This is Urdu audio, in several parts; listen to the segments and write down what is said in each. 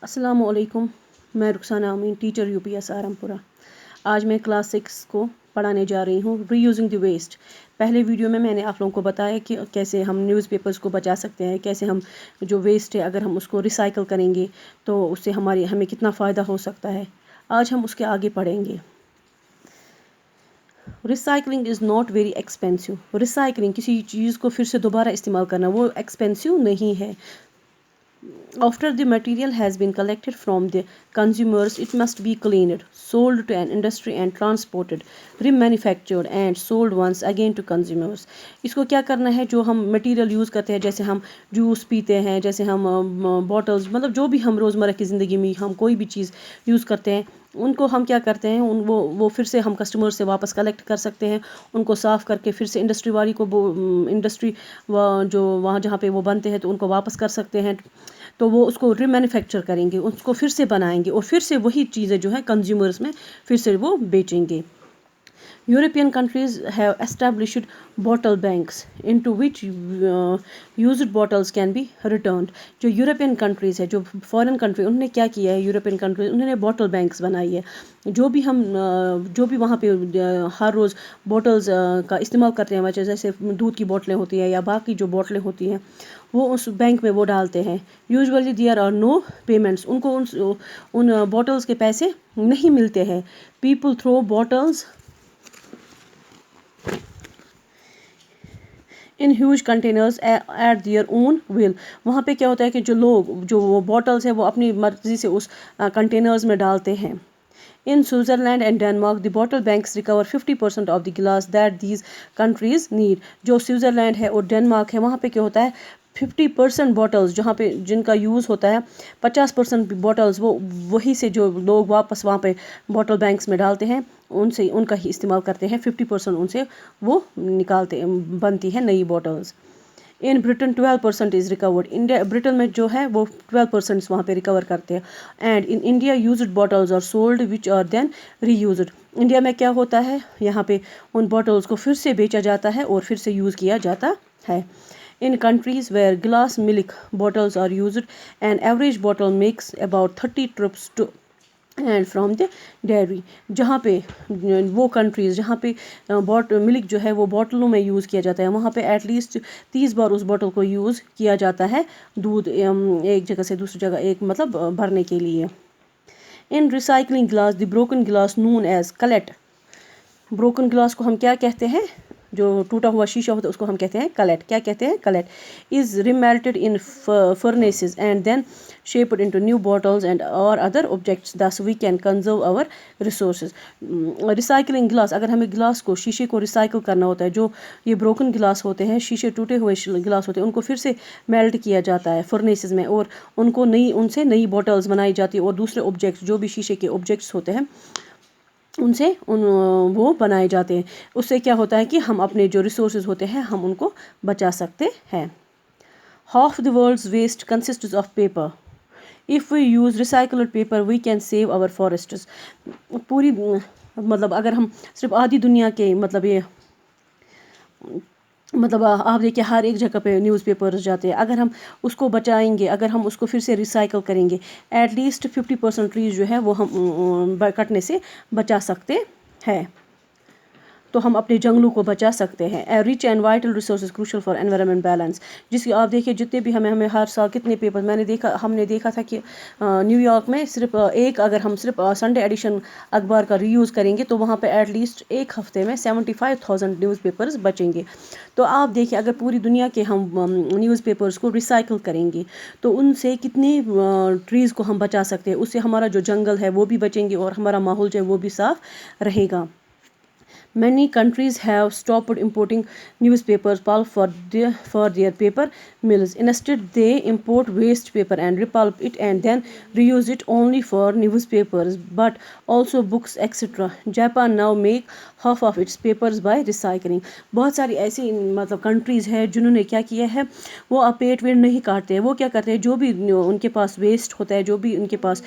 السلام علیکم، میں رخسانہ امین، ٹیچر UPS سہارنپورہ۔ آج میں کلاس 6 کو پڑھانے جا رہی ہوں ری یوزنگ دی ویسٹ۔ پہلے ویڈیو میں نے آپ لوگوں کو بتایا کہ کیسے ہم نیوز پیپرز کو بچا سکتے ہیں، کیسے ہم جو ویسٹ ہے اگر ہم اس کو ریسائیکل کریں گے تو اس سے ہمیں کتنا فائدہ ہو سکتا ہے۔ آج ہم اس کے آگے پڑھیں گے۔ Recycling is not very expensive. Recycling کسی چیز کو پھر سے دوبارہ استعمال کرنا وہ ایکسپینسو نہیں ہے۔ After the material has been collected from the consumers, it must be cleaned, sold to an industry and transported, remanufactured and sold once again to consumers. اس کو کیا کرنا ہے، جو ہم مٹیریل یوز کرتے ہیں، جیسے ہم جوس پیتے ہیں، جیسے ہم بوٹلز، مطلب جو بھی ہم روزمرہ کی زندگی میں ہم کوئی بھی چیز یوز کرتے ہیں، ان کو ہم کیا کرتے ہیں، وہ پھر سے ہم کسٹمر سے واپس کلیکٹ کر سکتے ہیں، ان کو صاف کر کے پھر سے انڈسٹری والی کو انڈسٹری جو وہاں جہاں پہ وہ بنتے ہیں تو ان کو واپس کر سکتے ہیں، تو وہ اس کو ری مینوفیکچر کریں گے، اس کو پھر سے بنائیں گے اور پھر سے وہی چیزیں جو ہیں کنزیومرز میں پھر سے وہ بیچیں گے۔ European countries have established bottle banks into which used bottles can be returned. جو یورپین کنٹریز ہے، جو فارن کنٹری، انہوں نے کیا کیا ہے، یورپین کنٹریز انہوں نے بوٹل بینکس بنائی ہے۔ جو بھی وہاں پہ ہر روز بوٹلز کا استعمال کرتے ہیں، جیسے دودھ کی بوٹلیں ہوتی ہیں یا باقی جو بوٹلیں ہوتی ہیں، وہ اس بینک میں وہ ڈالتے ہیں۔ Usually there are no payments, ان کو ان بوٹلز کے پیسے نہیں ملتے ہیں۔ People throw bottles in huge containers at their own will. وہاں پہ کیا ہوتا ہے کہ جو وہ بوٹلز ہیں وہ اپنی مرضی سے اس کنٹینرز میں ڈالتے ہیں۔ In Switzerland and Denmark, the bottle banks recover 50% of the glass that these countries need. جو سوئٹزرلینڈ ہے اور ڈنمارک ہے، وہاں پہ کیا ہوتا ہے 50% بوٹلز جہاں پہ جن کا یوز ہوتا ہے، 50% بوٹلز وہی سے جو لوگ واپس وہاں پہ بوٹل بینکس میں ڈالتے ہیں ان کا ہی استعمال کرتے ہیں، 50% ان سے وہ بنتی ہے نئی بوٹلز۔ ان برٹن 12% از ریکورڈ۔ برٹن میں جو ہے وہ 12% وہاں پہ ریکور کرتے ہیں۔ And in India used bottles are sold which are then reused. India میں کیا ہوتا ہے، یہاں پہ ان بوٹلز کو پھر سے بیچا جاتا ہے اور پھر سے یوز کیا جاتا ہے۔ In countries where glass milk bottles are used, an average bottle makes about 30 trips to and from the dairy. جہاں پہ وہ کنٹریز جہاں پہ ملک جو ہے وہ بوٹلوں میں یوز کیا جاتا ہے، وہاں پہ ایٹ لیسٹ 30 بار اس بوٹل کو یوز کیا جاتا ہے دودھ ایک جگہ سے دوسری جگہ ایک مطلب بھرنے کے لیے۔ In recycling glass, the broken glass known as cullet. Broken glass کو ہم کیا کہتے ہیں، جو ٹوٹا ہوا شیشہ ہوتا ہے اس کو ہم کہتے ہیں کلیٹ۔ کیا کہتے ہیں، cullet. Is remelted in furnaces and then shaped into new bottles and اور other objects this we can conserve our resources. Recycling glass, اگر ہمیں گلاس کو شیشے کو ریسائکل کرنا ہوتا ہے، جو یہ بروکن گلاس ہوتے ہیں، شیشے ٹوٹے ہوئے گلاس ہوتے ہیں، ان کو پھر سے میلٹ کیا جاتا ہے فرنیسز میں اور ان سے نئی بوٹلز بنائی جاتی ہے اور دوسرے آبجیکٹس جو بھی شیشے کے آبجیکٹس ہوتے ہیں ان سے وہ بنائے جاتے ہیں۔ اس سے کیا ہوتا ہے کہ ہم اپنے جو ریسورسز ہوتے ہیں ہم ان کو بچا سکتے ہیں۔ Half the world's waste consists of paper. If we use recycled paper we can save our forests. پوری مطلب اگر ہم صرف آدھی دنیا کے آپ دیکھیں ہر ایک جگہ پہ نیوز پیپرز جاتے ہیں، اگر ہم اس کو بچائیں گے، اگر ہم اس کو پھر سے ریسائیکل کریں گے، ایٹ لیسٹ 50% ٹریز جو ہے وہ ہم کٹنے سے بچا سکتے ہیں، تو ہم اپنے جنگلوں کو بچا سکتے ہیں۔ Reach and vital resources crucial for environment balance. جس کی آپ دیکھیں جتنے بھی ہمیں ہر سال کتنے پیپر ہم نے دیکھا تھا کہ نیو یارک میں صرف اگر ہم صرف سنڈے ایڈیشن اخبار کا ری یوز کریں گے تو وہاں پہ ایٹ لیسٹ ایک ہفتے میں 75,000 نیوز پیپرز بچیں گے۔ تو آپ دیکھیں اگر پوری دنیا کے ہم نیوز پیپرز کو ریسائیکل کریں گے تو ان سے کتنے ٹریز کو ہم بچا سکتے ہیں، اس سے ہمارا جو جنگل ہے وہ بھی بچیں گے اور ہمارا ماحول جو ہے وہ بھی صاف رہے گا۔ Many countries have stopped importing newspapers pulp for their paper mills. Instead, they import waste paper and repulp it and then reuse it only for newspapers, but also books, etc. Japan now make half of its papers by recycling. بہت ساری ایسی مطلب کنٹریز ہے جنہوں نے کیا کیا ہے، وہ اب پیٹ ویٹ نہیں کاٹتے ہیں، وہ کیا کرتے ہیں جو بھی ان کے پاس ویسٹ ہوتا ہے، جو بھی ان کے پاس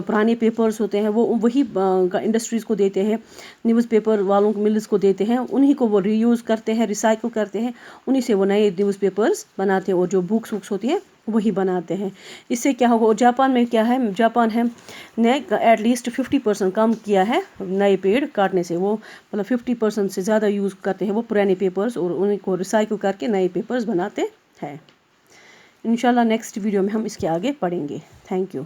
پرانے پیپرز ہوتے ہیں وہ وہی انڈسٹریز کو دیتے ہیں، نیوز پیپر والوں کو ملز کو دیتے ہیں، انہی کو وہ ری یوز کرتے ہیں، ریسائیکل کرتے ہیں، انہی سے وہ نئے نیوز پیپرز بناتے ہیں اور جو بکس ہوتی ہیں وہی بناتے ہیں. اس سے کیا ہوگا. جاپان میں کیا ہے, جاپان نے ایٹ لیسٹ 50% کم کیا ہے نئے پیڑ کاٹنے سے. وہ مطلب 50% سے زیادہ یوز کرتے ہیں وہ پرانے پیپرز, اور ان کو ریسائکل کر کے نئے پیپرز بناتے ہیں. انشاءاللہ نیکسٹ ویڈیو میں ہم اس کے آگے پڑھیں گے. Thank you.